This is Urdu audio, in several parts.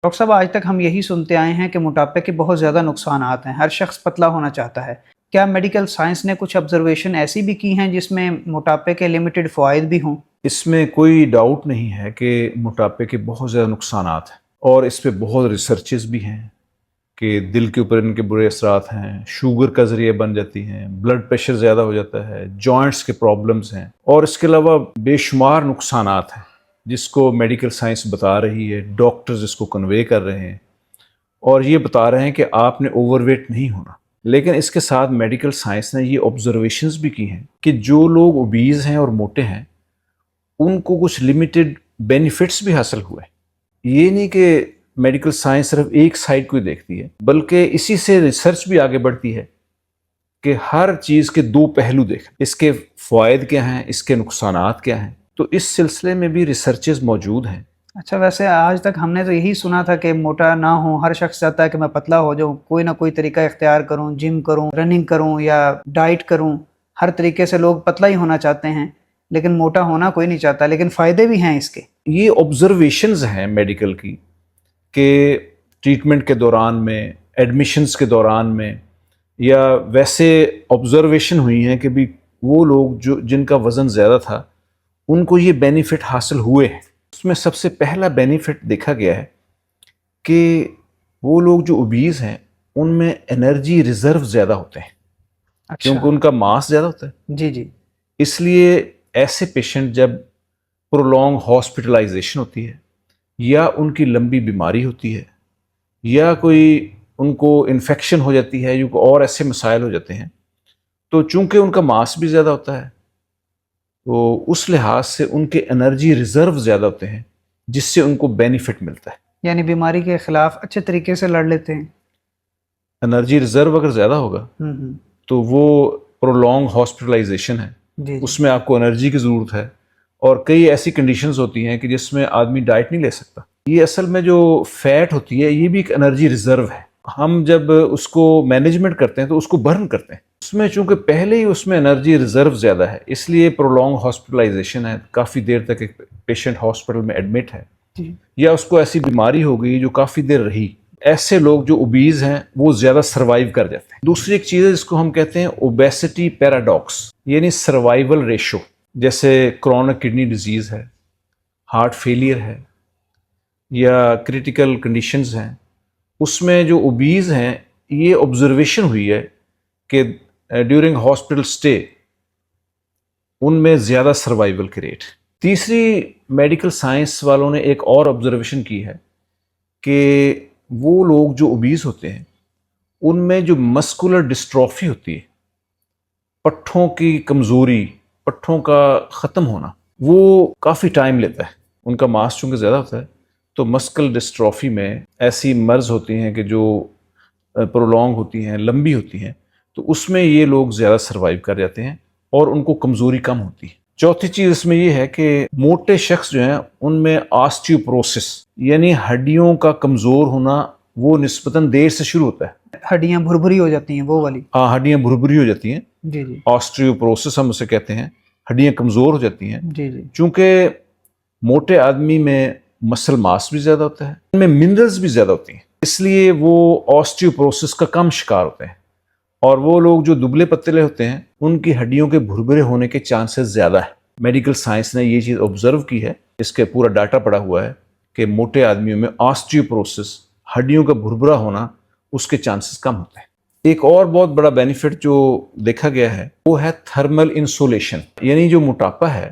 ڈاکٹر صاحب آج تک ہم یہی سنتے آئے ہیں کہ موٹاپے کے بہت زیادہ نقصانات ہیں، ہر شخص پتلا ہونا چاہتا ہے۔ کیا میڈیکل سائنس نے کچھ آبزرویشن ایسی بھی کی ہیں جس میں موٹاپے کے لمیٹڈ فوائد بھی ہوں؟ اس میں کوئی ڈاؤٹ نہیں ہے کہ موٹاپے کے بہت زیادہ نقصانات ہیں، اور اس پہ بہت ریسرچز بھی ہیں کہ دل کے اوپر ان کے برے اثرات ہیں، شوگر کا ذریعہ بن جاتی ہیں، بلڈ پریشر زیادہ ہو جاتا ہے، جوائنٹس کے پرابلمز ہیں، اور اس کے علاوہ بے شمار نقصانات ہیں جس کو میڈیکل سائنس بتا رہی ہے، ڈاکٹرز اس کو کنوے کر رہے ہیں اور یہ بتا رہے ہیں کہ آپ نے اوور ویٹ نہیں ہونا۔ لیکن اس کے ساتھ میڈیکل سائنس نے یہ آبزرویشنز بھی کی ہیں کہ جو لوگ اوبیز ہیں اور موٹے ہیں ان کو کچھ لمیٹڈ بینیفٹس بھی حاصل ہوئے۔ یہ نہیں کہ میڈیکل سائنس صرف ایک سائڈ کو ہی دیکھتی ہے، بلکہ اسی سے ریسرچ بھی آگے بڑھتی ہے کہ ہر چیز کے دو پہلو دیکھیں، اس کے فوائد کیا ہیں، اس کے نقصانات کیا ہیں۔ تو اس سلسلے میں بھی ریسرچز موجود ہیں۔ اچھا، ویسے آج تک ہم نے تو یہی سنا تھا کہ موٹا نہ ہوں، ہر شخص چاہتا ہے کہ میں پتلا ہو جاؤں، کوئی نہ کوئی طریقہ اختیار کروں، جم کروں، رننگ کروں یا ڈائٹ کروں، ہر طریقے سے لوگ پتلا ہی ہونا چاہتے ہیں، لیکن موٹا ہونا کوئی نہیں چاہتا، لیکن فائدے بھی ہیں اس کے۔ یہ آبزرویشنز ہیں میڈیکل کی کہ ٹریٹمنٹ کے دوران میں، ایڈمیشنز کے دوران میں، یا ویسے آبزرویشن ہوئی ہیں کہ بھی وہ لوگ جن کا وزن زیادہ تھا ان کو یہ بینیفٹ حاصل ہوئے ہیں۔ اس میں سب سے پہلا بینیفٹ دیکھا گیا ہے کہ وہ لوگ جو اوبیز ہیں ان میں انرجی ریزرو زیادہ ہوتے ہیں، کیونکہ ان کا ماس زیادہ ہوتا ہے۔ جی جی۔ اس لیے ایسے پیشنٹ جب پرولونگ ہاسپٹلائزیشن ہوتی ہے، یا ان کی لمبی بیماری ہوتی ہے، یا کوئی ان کو انفیکشن ہو جاتی ہے، یا اور ایسے مسائل ہو جاتے ہیں، تو چونکہ ان کا ماس بھی زیادہ ہوتا ہے تو اس لحاظ سے ان کے انرجی ریزرو زیادہ ہوتے ہیں، جس سے ان کو بینیفٹ ملتا ہے۔ یعنی بیماری کے خلاف اچھے طریقے سے لڑ لیتے ہیں۔ انرجی ریزرو اگر زیادہ ہوگا تو وہ پرولونگ ہاسپٹلائزیشن ہے، جی اس میں آپ کو انرجی کی ضرورت ہے، اور کئی ایسی کنڈیشنز ہوتی ہیں کہ جس میں آدمی ڈائٹ نہیں لے سکتا۔ یہ اصل میں جو فیٹ ہوتی ہے یہ بھی ایک انرجی ریزرو ہے، ہم جب اس کو مینجمنٹ کرتے ہیں تو اس کو برن کرتے ہیں، اس میں چونکہ پہلے ہی اس میں انرجی ریزرو زیادہ ہے، اس لیے پرولونگ ہاسپٹلائزیشن ہے، کافی دیر تک ایک پیشنٹ ہاسپٹل میں ایڈمٹ ہے، یا اس کو ایسی بیماری ہو گئی جو کافی دیر رہی۔ ایسے لوگ جو اوبیز ہیں وہ زیادہ سروائیو کر جاتے ہیں۔ دوسری ایک چیز ہے جس کو ہم کہتے ہیں اوبیسٹی پیراڈاکس، یعنی سروائیول ریشو، جیسے کرونک کڈنی ڈیزیز ہے، ہارٹ فیلئر ہے، یا کریٹیکل کنڈیشنز ہیں، اس میں جو اوبیز ہیں یہ آبزرویشن ہوئی ہے کہ ڈیورنگ ہاسپٹل سٹے ان میں زیادہ سروائیول کی ریٹ۔ تیسری، میڈیکل سائنس والوں نے ایک اور آبزرویشن کی ہے کہ وہ لوگ جو اوبیز ہوتے ہیں ان میں جو مسکولر ڈسٹروفی ہوتی ہے، پٹھوں کی کمزوری، پٹھوں کا ختم ہونا، وہ کافی ٹائم لیتا ہے۔ ان کا ماس چونکہ زیادہ ہوتا ہے تو مسکل ڈسٹروفی میں ایسی مرض ہوتی ہیں کہ جو پرولونگ ہوتی ہیں، لمبی ہوتی ہیں، تو اس میں یہ لوگ زیادہ سروائیو کر جاتے ہیں اور ان کو کمزوری کم ہوتی ہے۔ چوتھی چیز اس میں یہ ہے کہ موٹے شخص جو ہیں ان میں آسٹیوپروسس یعنی ہڈیوں کا کمزور ہونا وہ نسبتاً دیر سے شروع ہوتا ہے۔ ہڈیاں بھربھری ہو جاتی ہیں، وہ والی؟ ہاں، ہڈیاں بھربھری ہو جاتی ہیں، جی جی۔ آسٹیوپروسس ہم اسے کہتے ہیں، ہڈیاں کمزور ہو جاتی ہیں۔ جی جی۔ چونکہ موٹے آدمی میں مسل ماس بھی زیادہ ہوتا ہے، ان میں منرلز بھی زیادہ ہوتی ہیں، اس لیے وہ آسٹیوپروسس کا کم شکار ہوتے ہیں، اور وہ لوگ جو دبلے پتلے ہوتے ہیں ان کی ہڈیوں کے بھربھرے ہونے کے چانسز زیادہ ہیں۔ میڈیکل سائنس نے یہ چیز آبزرو کی ہے، اس کے پورا ڈاٹا پڑا ہوا ہے کہ موٹے آدمیوں میں آسٹیوپروسس، ہڈیوں کا بھربھرا ہونا، اس کے چانسز کم ہوتے ہیں۔ ایک اور بہت بڑا بینیفٹ جو دیکھا گیا ہے وہ ہے تھرمل انسولیشن، یعنی جو موٹاپا ہے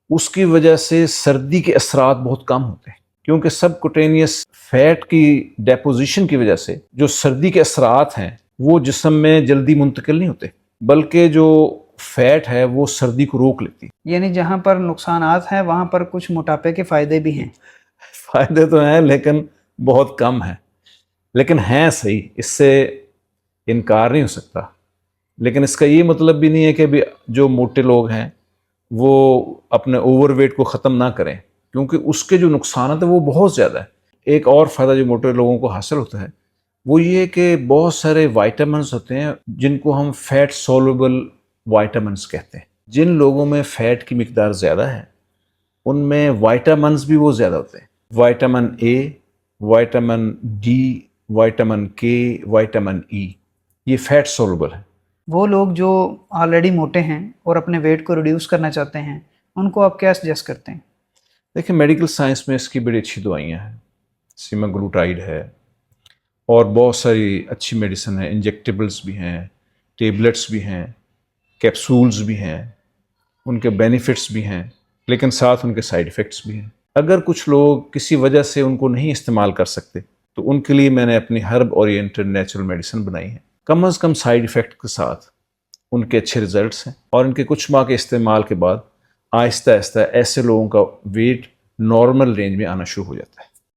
اس کی وجہ سے سردی کے اثرات بہت کم ہوتے ہیں، کیونکہ سب کوٹینیس فیٹ کی ڈیپوزیشن کی وجہ سے جو سردی کے اثرات ہیں وہ جسم میں جلدی منتقل نہیں ہوتے، بلکہ جو فیٹ ہے وہ سردی کو روک لیتی۔ یعنی جہاں پر نقصانات ہیں وہاں پر کچھ موٹاپے کے فائدے بھی ہیں۔ فائدے تو ہیں لیکن بہت کم ہیں، لیکن ہیں صحیح، اس سے انکار نہیں ہو سکتا۔ لیکن اس کا یہ مطلب بھی نہیں ہے کہ جو موٹے لوگ ہیں وہ اپنے اوور ویٹ کو ختم نہ کریں، کیونکہ اس کے جو نقصانات ہیں وہ بہت زیادہ ہے۔ ایک اور فائدہ جو موٹے لوگوں کو حاصل ہوتا ہے وہ یہ کہ بہت سارے وائٹامنس ہوتے ہیں جن کو ہم فیٹ سولوبل وائٹامنس کہتے ہیں۔ جن لوگوں میں فیٹ کی مقدار زیادہ ہے ان میں وائٹامنس بھی وہ زیادہ ہوتے ہیں، vitamin A, vitamin D, vitamin کے، وائٹامن ای، یہ فیٹ سولوبل ہے۔ وہ لوگ جو آلریڈی موٹے ہیں اور اپنے ویٹ کو ریڈیوس کرنا چاہتے ہیں ان کو آپ کیا سجیسٹ کرتے ہیں؟ دیکھیں میڈیکل سائنس میں اس کی بڑی اچھی دوائیاں ہیں، سیماگلوٹائڈ ہے اور بہت ساری اچھی میڈیسن ہیں، انجیکٹیبلز بھی ہیں، ٹیبلٹس بھی ہیں، کیپسولز بھی ہیں، ان کے بینیفٹس بھی ہیں لیکن ساتھ ان کے سائیڈ ایفیکٹس بھی ہیں۔ اگر کچھ لوگ کسی وجہ سے ان کو نہیں استعمال کر سکتے تو ان کے لیے میں نے اپنی ہرب اورینٹڈ نیچرل میڈیسن بنائی ہے، کم از کم سائیڈ ایفیکٹ کے ساتھ ان کے اچھے ریزلٹس ہیں، اور ان کے کچھ ماہ کے استعمال کے بعد آہستہ آہستہ ایسے لوگوں کا ویٹ نارمل رینج میں آنا شروع ہو جاتا ہے۔